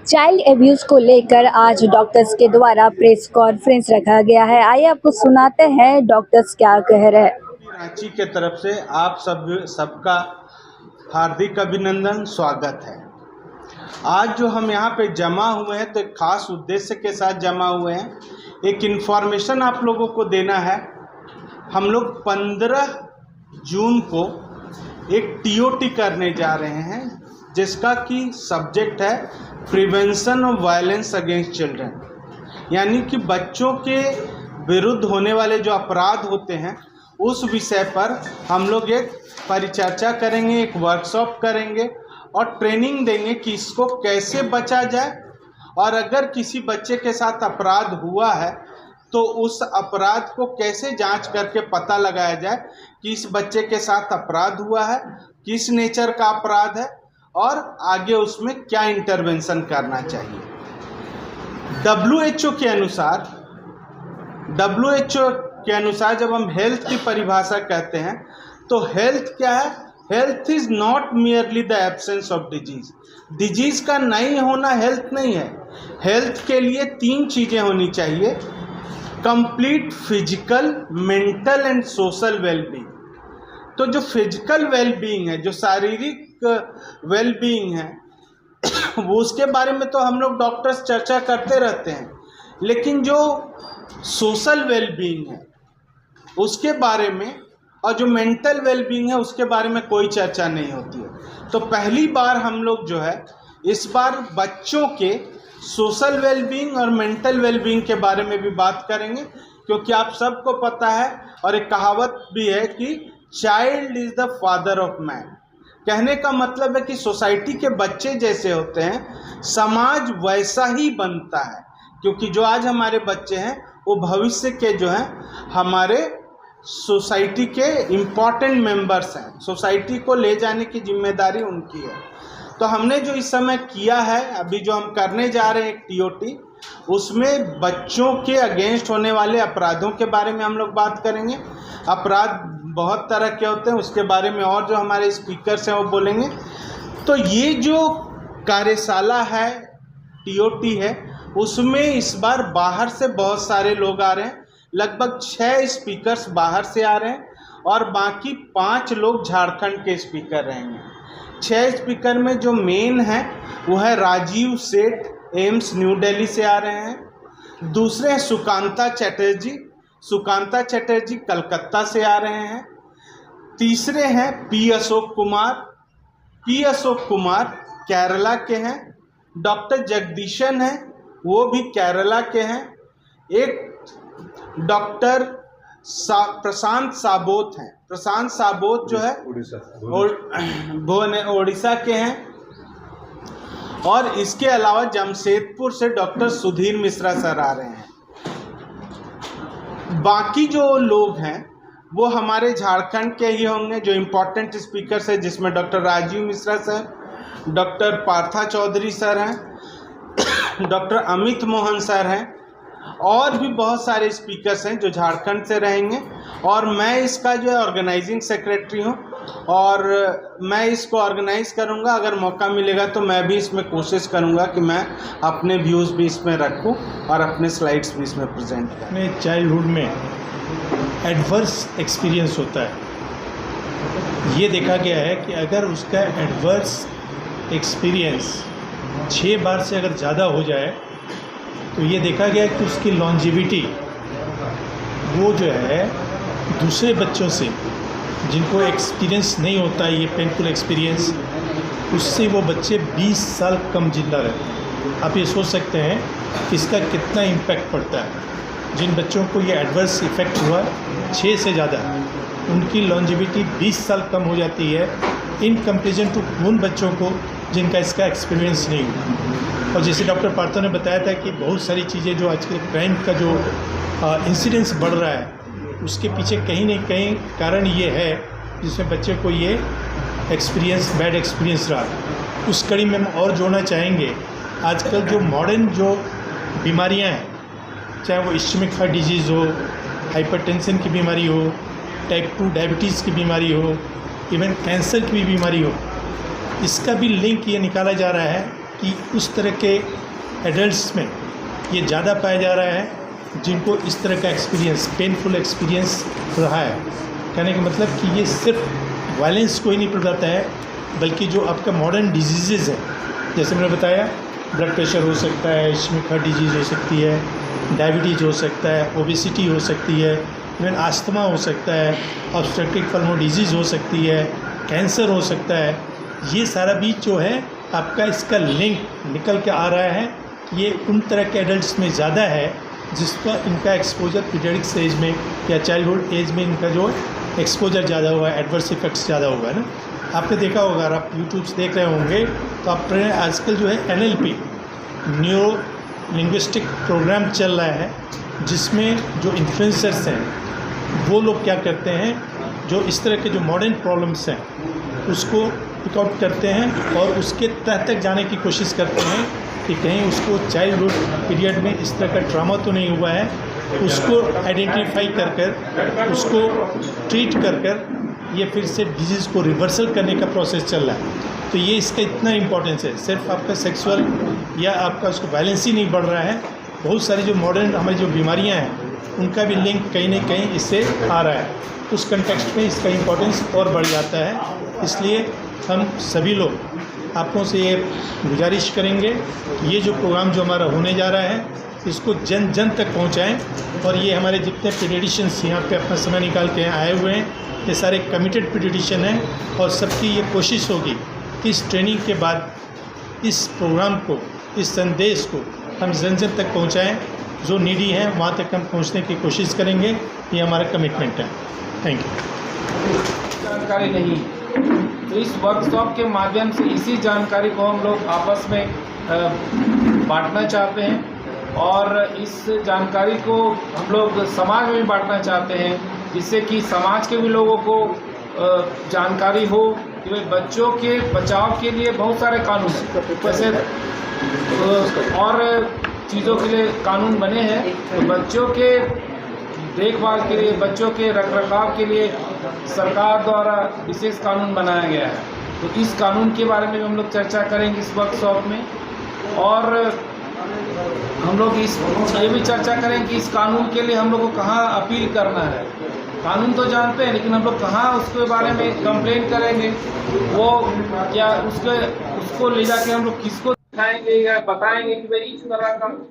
Child abuse को लेकर आज डॉक्टर्स के द्वारा प्रेस कॉन्फ्रेंस रखा गया है। आइए आपको सुनाते हैं डॉक्टर्स क्या कह रहे हैं। रांची के तरफ से आप सबका हार्दिक अभिनंदन, स्वागत है। आज जो हम यहाँ पे जमा हुए हैं तो एक खास उद्देश्य के साथ जमा हुए हैं। एक इन्फॉर्मेशन आप लोगों को देना है। हम लोग 15 जून को एक टीओटी करने जा रहे हैं जिसका कि सब्जेक्ट है prevention of violence against children, यानी कि बच्चों के विरुद्ध होने वाले जो अपराध होते हैं उस विषय पर हम लोग एक परिचर्चा करेंगे, एक वर्कशॉप करेंगे और ट्रेनिंग देंगे कि इसको कैसे बचा जाए, और अगर किसी बच्चे के साथ अपराध हुआ है तो उस अपराध को कैसे जांच करके पता लगाया जाए कि इस बच्चे के साथ अपराध हुआ है, किस नेचर का अपराध है और आगे उसमें क्या इंटरवेंशन करना चाहिए। WHO के अनुसार जब हम हेल्थ की परिभाषा कहते हैं तो हेल्थ क्या है? Health is not merely the absence of disease का नहीं होना हेल्थ नहीं है। हेल्थ के लिए 3 चीज़ें होनी चाहिए: complete physical, mental and social wellbeing. तो जो फिजिकल वेलबींग है, जो शारीरिक वेलबींग है, वो उसके बारे में तो हम लोग डॉक्टर्स चर्चा करते रहते हैं, लेकिन जो सोशल वेलबींग है उसके बारे में और जो मेंटल वेलबींग है उसके बारे में कोई चर्चा नहीं होती है। तो पहली बार हम लोग जो है इस बार बच्चों के सोशल वेलबींग और मेंटल वेलबींग के बारे में भी बात करेंगे, क्योंकि आप सबको पता है और एक कहावत भी है कि child is the father of man. कहने का मतलब है कि सोसाइटी के बच्चे जैसे होते हैं समाज वैसा ही बनता है, क्योंकि जो आज हमारे बच्चे हैं वो भविष्य के जो हैं हमारे सोसाइटी के इम्पॉर्टेंट मेंबर्स हैं। सोसाइटी को ले जाने की जिम्मेदारी उनकी है। तो हमने जो इस समय किया है, अभी जो हम करने जा रहे हैं एक टीओटी, उसमें बच्चों के अगेंस्ट होने वाले अपराधों के बारे में हम लोग बात करेंगे। अपराध बहुत तरह के होते हैं, उसके बारे में और जो हमारे स्पीकर्स हैं वो बोलेंगे। तो ये जो कार्यशाला है, टीओटी है, उसमें इस बार बाहर से बहुत सारे लोग आ रहे हैं। लगभग 6 स्पीकर्स बाहर से आ रहे हैं और बाकी 5 लोग झारखंड के स्पीकर रहेंगे। 6 स्पीकर में जो मेन है वो है राजीव सेठ, एम्स न्यू दिल्ली से आ रहे हैं। दूसरे हैं सुकांता चटर्जी कलकत्ता से आ रहे हैं। तीसरे हैं पी अशोक कुमार केरला के हैं। डॉक्टर जगदीशन हैं, वो भी केरला के हैं। एक डॉक्टर प्रशांत साबोत जो है उड़ीसा के हैं। और इसके अलावा जमशेदपुर से डॉक्टर सुधीर मिश्रा सर आ रहे हैं। बाकी जो लोग हैं वो हमारे झारखंड के ही होंगे, जो इम्पोर्टेंट स्पीकर्स हैं, जिसमें doctor Rajeev Mishra sir, doctor Partha Chaudhary sir हैं, डॉक्टर अमित मोहन सर हैं, और भी बहुत सारे स्पीकर्स हैं जो झारखंड से रहेंगे। और मैं इसका जो है ऑर्गेनाइजिंग सेक्रेटरी हूँ और मैं इसको ऑर्गेनाइज करूँगा। अगर मौका मिलेगा तो मैं भी इसमें कोशिश करूँगा कि मैं अपने व्यूज़ भी इसमें रखूँ और अपने स्लाइड्स भी इसमें प्रेजेंट करूँ। अपने चाइल्डहुड में एडवर्स एक्सपीरियंस होता है। ये देखा गया है कि अगर उसका एडवर्स एक्सपीरियंस 6 बार से अगर ज़्यादा हो जाए तो ये देखा गया कि उसकी लॉन्जिविटी वो जो है दूसरे बच्चों से जिनको एक्सपीरियंस नहीं होता है, ये पेनफुल एक्सपीरियंस, उससे वो बच्चे 20 साल कम जिंदा रहते हैं। आप ये सोच सकते हैं कि इसका कितना इम्पैक्ट पड़ता है। जिन बच्चों को ये एडवर्स इफ़ेक्ट हुआ 6 से ज़्यादा, उनकी लॉन्जिविटी 20 साल कम हो जाती है इन कंपेरिजन टू उन बच्चों को जिनका इसका एक्सपीरियंस नहीं हुआ। और जैसे डॉक्टर पार्थो ने बताया था कि बहुत सारी चीज़ें जो आजकल क्राइम का जो इंसिडेंस बढ़ रहा है उसके पीछे कहीं ना कहीं कारण ये है जिसमें बच्चे को ये बैड एक्सपीरियंस रहा। उस कड़ी में हम और जोड़ना चाहेंगे आजकल जो मॉडर्न जो बीमारियां हैं, चाहे वो इस्केमिक हार्ट डिजीज़ हो, हाइपरटेंशन की बीमारी हो, टाइप 2 डायबिटीज़ की बीमारी हो, इवन कैंसर की भी बीमारी हो, इसका भी लिंक ये निकाला जा रहा है कि उस तरह के एडल्ट्स में ये ज़्यादा पाया जा रहा है जिनको इस तरह का एक्सपीरियंस, पेनफुल एक्सपीरियंस रहा है। कहने का मतलब कि ये सिर्फ वायलेंस को ही नहीं बताता है, बल्कि जो आपका मॉडर्न डिजीज़ है, जैसे मैंने बताया ब्लड प्रेशर हो सकता है, इश्मिक हार्ट डिजीज़ हो सकती है, डायबिटीज़ हो सकता है, ओबेसिटी हो सकती है, इवन आस्थमा हो सकता है, ऑब्स्ट्रक्टिव पल्मोनरी डिजीज़ हो सकती है, कैंसर हो सकता है। ये सारा भी जो है आपका इसका लिंक निकल के आ रहा है। ये उन तरह के एडल्ट्स में ज़्यादा है जिसका इनका एक्सपोजर पीडियाट्रिक्स एज में या चाइल्डहुड एज में इनका जो एक्सपोजर ज़्यादा हुआ है, एडवर्स इफेक्ट्स ज़्यादा हुआ है ना। आपने देखा होगा, अगर आप यूट्यूब से देख रहे होंगे तो आप आजकल जो है NLP, न्यूरो लिंग्विस्टिक प्रोग्राम चल रहा है, जिसमें जो इन्फ्लुएंसर्स हैं वो लोग क्या करते हैं, जो इस तरह के जो मॉडर्न प्रॉब्लम्स हैं उसको पिक आउट करते हैं और उसके तह तक जाने की कोशिश करते हैं कि कहीं उसको चाइल्डहुड पीरियड में इस तरह का ट्रॉमा तो नहीं हुआ है, उसको आइडेंटिफाई कर उसको ट्रीट कर ये फिर से डिजीज़ को रिवर्सल करने का प्रोसेस चल रहा है। तो ये इसका इतना इम्पोर्टेंस है, सिर्फ आपका सेक्सुअल या आपका उसको बैलेंस ही नहीं बढ़ रहा है, बहुत सारी जो मॉडर्न हमारी जो बीमारियां हैं उनका भी लिंक कहीं ना कहीं इससे आ रहा है। उस कंटेक्स्ट में इसका इम्पोर्टेंस और बढ़ जाता है। इसलिए हम सभी लोग आपकों से ये गुजारिश करेंगे, ये जो प्रोग्राम जो हमारा होने जा रहा है इसको जन जन तक पहुंचाएं। और ये हमारे जितने पीडियाट्रिशियंस यहाँ पे अपना समय निकाल के आए हुए हैं, ये सारे कमिटेड पीडियाट्रिशियन हैं और सबकी ये कोशिश होगी कि इस ट्रेनिंग के बाद इस प्रोग्राम को, इस संदेश को हम जन जन तक पहुँचाएँ। जो नीडी हैं वहाँ तक हम पहुँचने की कोशिश करेंगे, ये हमारा कमिटमेंट है। Thank you. जानकारी नहीं, तो इस वर्कशॉप के माध्यम से इसी जानकारी को हम लोग आपस में बांटना चाहते हैं और इस जानकारी को हम लोग समाज में भी बांटना चाहते हैं, जिससे कि समाज के भी लोगों को जानकारी हो कि भाई बच्चों के बचाव के लिए बहुत सारे कानून हैं, वैसे और चीज़ों के लिए कानून बने हैं। तो बच्चों के देखभाल के लिए, बच्चों के रखरखाव के लिए सरकार द्वारा विशेष कानून बनाया गया है। तो इस कानून के बारे में हम लोग चर्चा करेंगे इस वर्कशॉप में, और हम लोग ये भी चर्चा करेंगे कि इस कानून के लिए हम लोग को कहाँ अपील करना है। कानून तो जानते हैं, लेकिन हम लोग कहाँ उसके बारे में कंप्लेंट करेंगे, वो क्या उसको ले जाके हम लोग किसको दिखाएंगे या बताएंगे कि भाई इस तरह का